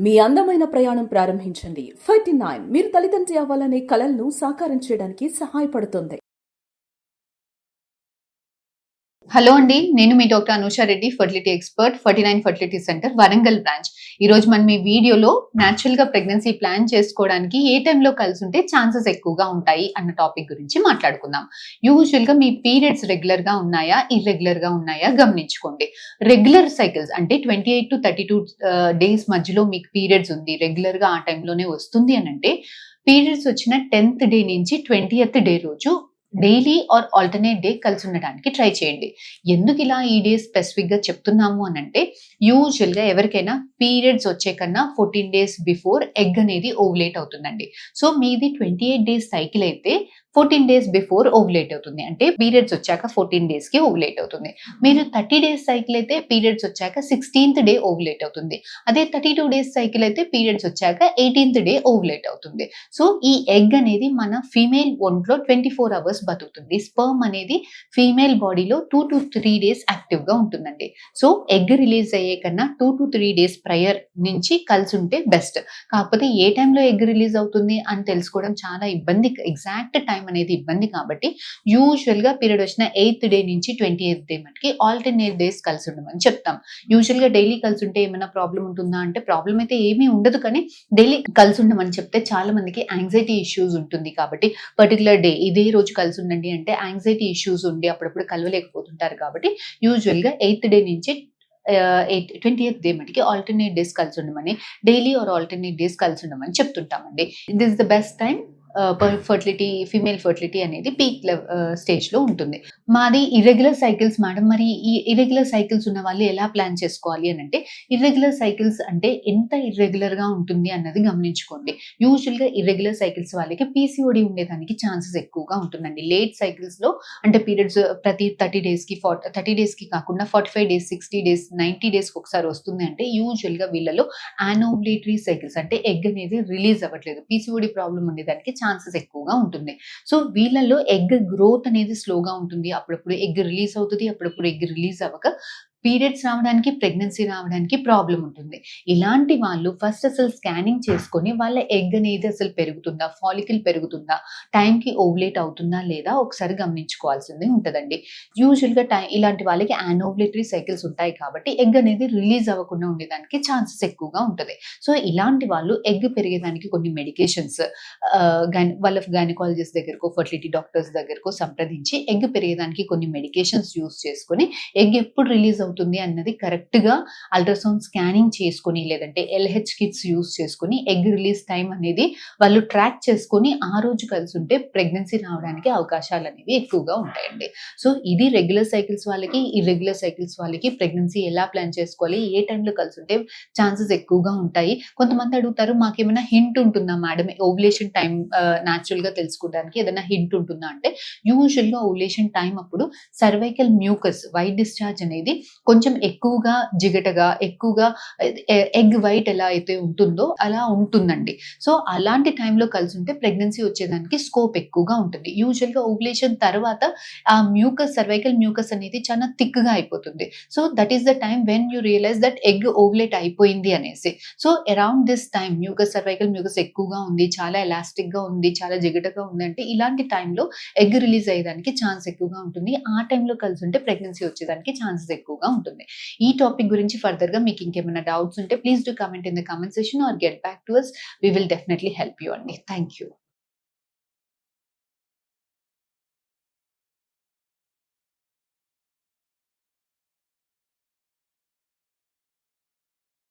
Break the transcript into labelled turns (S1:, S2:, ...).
S1: మీ అందమైన ప్రయాణం ప్రారంభించండి. 39 మీరు తల్లిదండ్రి అవ్వాలనే కలలను సాకారం చేయడానికి సహాయపడుతుంది.
S2: హలో అండి, నేను మీ doctor Anusha Reddy, fertility expert, 49 fertility centre, Warangal branch. ఈ రోజు మనం ఈ వీడియోలో న్యాచురల్ గా ప్రెగ్నెన్సీ ప్లాన్ చేసుకోవడానికి ఏ టైంలో కలిసి ఉంటే ఛాన్సెస్ ఎక్కువగా ఉంటాయి అన్న టాపిక్ గురించి మాట్లాడుకుందాం. యూజువల్ గా మీ పీరియడ్స్ రెగ్యులర్ గా ఉన్నాయా, ఇర్రెగ్యులర్ గా ఉన్నాయా గమనించుకోండి. రెగ్యులర్ సైకిల్స్ అంటే 28 to 32 డేస్ మధ్యలో మీకు పీరియడ్స్ ఉంది, రెగ్యులర్ గా ఆ టైంలోనే వస్తుంది అని అంటే పీరియడ్స్ వచ్చిన 10th డే నుంచి 20th డే రోజు డైలీ ఆర్ ఆల్టర్నేట్ డే కలిసి ఉండడానికి ట్రై చేయండి. ఎందుకు ఇలా ఈ డే స్పెసిఫిక్ గా చెప్తున్నాము అని అంటే యూజువల్ గా ఎవరికైనా పీరియడ్స్ వచ్చే కన్నా 14 days బిఫోర్ ఎగ్ అనేది ఓవులేట్ అవుతుందండి. సో మీది 28 days సైకిల్ అయితే 14 days బిఫోర్ ఓవులేట్ అవుతుంది. అంటే పీరియడ్స్ వచ్చాక 14 days కి ఓవులేట్ అవుతుంది. మీరు 30 days సైకిల్ అయితే పీరియడ్స్ వచ్చాక 16th డే ఓవులేట్ అవుతుంది. అదే 32 days సైకిల్ అయితే పీరియడ్స్ వచ్చాక 18th డే ఓవులేట్ అవుతుంది. సో ఈ ఎగ్ అనేది మన ఫీమేల్ ఒంట్లో 24 hours బతుకుతుంది. స్పర్మ్ అనేది ఫీమేల్ బాడీలో 2 to 3 days యాక్టివ్ గా ఉంటుందండి. సో ఎగ్ రిలీజ్ అయ్యే కన్నా 2 to 3 days ప్రయర్ నుంచి కలిసి ఉంటే బెస్ట్. కాకపోతే ఏ టైంలో ఎగ్ రిలీజ్ అవుతుంది అని తెలుసుకోవడం చాలా ఇబ్బంది, ఎగ్జాక్ట్ టైం అనేది ఇబ్బంది. కాబట్టి యూజువల్ గా పీరియడ్ వచ్చిన 8th డే నుంచి 20th డే మనకి ఆల్టర్నేట్ డేస్ కలిసి ఉండమని చెప్తాం. యూజువల్ గా డైలీ కలిసి ఉంటే ఏమైనా ప్రాబ్లం ఉంటుందా అంటే ప్రాబ్లం అయితే ఏమీ ఉండదు, కానీ డైలీ కలిసి ఉండమని చెప్తే చాలా మందికి యాంగ్జైటీ ఇష్యూస్ ఉంటుంది. కాబట్టి పర్టికులర్ డే ఇదే రోజు కలిసి ఉండండి అంటే యాంగ్జైటీ ఇష్యూస్ ఉండి అప్పుడప్పుడు కలవలేకపోతుంటారు. కాబట్టి యూజువల్ గా 8th డే నుంచి 20th డే మటుకి ఆల్టర్నేట్ డేస్ కలిసి ఉండమని, డైలీ ఆర్ ఆల్టర్నేట్ డేస్ కలిసి ఉండమని చెప్తుంటామండి. This is the best time. Fertility, female fertility అనేది పీక్ స్టేజ్ లో ఉంటుంది. మాది ఇర్రెగ్యులర్ సైకిల్స్ మేడం. మరి ఈ ఇర్రెగ్యులర్ సైకిల్స్ ఉన్న వాళ్ళు ఎలా ప్లాన్ చేసుకోవాలి అని అంటే ఇర్రెగ్యులర్ సైకిల్స్ అంటే ఎంత ఇర్రెగ్యులర్ గా ఉంటుంది అన్నది గమనించుకోండి. యూజువల్ గా ఇర్రెగ్యులర్ సైకిల్స్ వాళ్ళకి పీసీఓడి ఉండేదానికి ఛాన్సెస్ ఎక్కువగా ఉంటుందండి. లేట్ సైకిల్స్ లో అంటే పీరియడ్స్ ప్రతి 30 days కి 30 days కి కాకుండా 45 days, 60 days, 90 days కి ఒకసారి వస్తుంది అంటే యూజువల్ గా వీళ్ళలో యానోవ్యులేటరీ సైకిల్స్ అంటే ఎగ్ అనేది రిలీజ్ అవ్వట్లేదు, పీసీఓడి ప్రాబ్లం ఉండేదానికి ఛాన్సెస్ ఎక్కువగా ఉంటుంది. సో వీళ్ళలో ఎగ్ గ్రోత్ అనేది స్లోగా ఉంటుంది. అప్పుడప్పుడు ఎగ్ రిలీజ్ అవుతుంది, అప్పుడప్పుడు ఎగ్ రిలీజ్ అవ్వక పీరియడ్స్ రావడానికి, ప్రెగ్నెన్సీ రావడానికి ప్రాబ్లం ఉంటుంది. ఇలాంటి వాళ్ళు ఫస్ట్ అసలు స్కానింగ్ చేసుకొని వాళ్ళ ఎగ్ అనేది అసలు పెరుగుతుందా, ఫాలికల్ పెరుగుతుందా, టైంకి ఓవులేట్ అవుతుందా లేదా ఒకసారి గమనించుకోవాల్సింది ఉంటుందండి. యూజువల్ గా ఇలాంటి వాళ్ళకి యానోవ్యులేటరీ సైకిల్స్ ఉంటాయి కాబట్టి ఎగ్ అనేది రిలీజ్ అవ్వకుండా ఉండేదానికి ఛాన్సెస్ ఎక్కువగా ఉంటుంది. సో ఇలాంటి వాళ్ళు ఎగ్ పెరిగేదానికి కొన్ని మెడికేషన్స్ వాళ్ళ గైనకాలజిస్ట్ దగ్గరకో, ఫర్టిలిటీ డాక్టర్స్ దగ్గరకో సంప్రదించి ఎగ్ పెరిగేదానికి కొన్ని మెడికేషన్స్ యూస్ చేసుకొని ఎగ్ ఎప్పుడు రిలీజ్ అవుతుంది అన్నది కరెక్ట్ గా అల్ట్రాసౌండ్ స్కానింగ్ చేసుకొని లేదంటే LH కిట్స్ యూస్ చేసుకొని ఎగ్ రిలీజ్ టైం అనేది వాళ్ళు ట్రాక్ చేసుకొని ఆ రోజు కలిసి ఉంటే ప్రెగ్నెన్సీ రావడానికి అవకాశాలు అనేవి ఎక్కువగా ఉంటాయండి. సో ఇది రెగ్యులర్ సైకిల్స్ వాళ్ళకి, ఇర్రెగ్యులర్ సైకిల్స్ వాళ్ళకి ప్రెగ్నెన్సీ ఎలా ప్లాన్ చేసుకోవాలి, ఏ టైంలో కలిసి ఉంటే ఛాన్సెస్ ఎక్కువగా ఉంటాయి. కొంతమంది అడుగుతారు, మాకేమైనా హింట్ ఉంటుందా మేడం ఓవులేషన్ టైం న్యాచురల్ గా తెలుసుకోవడానికి ఏదైనా హింట్ ఉంటుందా అంటే యూజువల్ గా ఓవులేషన్ టైం అప్పుడు సర్వైకల్ మ్యూకస్ వైట్ డిశ్చార్జ్ అనేది కొంచెం ఎక్కువగా జిగటగా, ఎక్కువగా ఎగ్ వైట్ ఎలా అయితే ఉంటుందో అలా ఉంటుందండి. సో అలాంటి టైంలో కలిసి ఉంటే ప్రెగ్నెన్సీ వచ్చేదానికి స్కోప్ ఎక్కువగా ఉంటుంది. యూజువల్ గా ఓవులేషన్ తర్వాత ఆ మ్యూకస్, సర్వైకల్ మ్యూకస్ అనేది చాలా థిక్ గా అయిపోతుంది. So that is the time when you realise that egg ovulate అయిపోయింది అనేసి. So around this time mucus, cervical mucus ఎక్కువగా ఉంది, చాలా ఎలాస్టిక్ గా ఉంది, చాలా జిగటగా ఉంది అంటే ఇలాంటి టైంలో ఎగ్ రిలీజ్ అయ్యేదానికి ఛాన్స్ ఎక్కువగా ఉంటుంది. ఆ టైంలో కలిసి ఉంటే ప్రెగ్నెన్సీ వచ్చేదానికి ఛాన్సెస్ ఎక్కువగా ఉంటుంది. ఈ టాపిక్ గురించి ఫర్దర్ గా మీకు ఇంకేమైనా డౌట్స్ ఉంటే please do comment in the comment section or get back to us. We will definitely help you అండి. Thank you.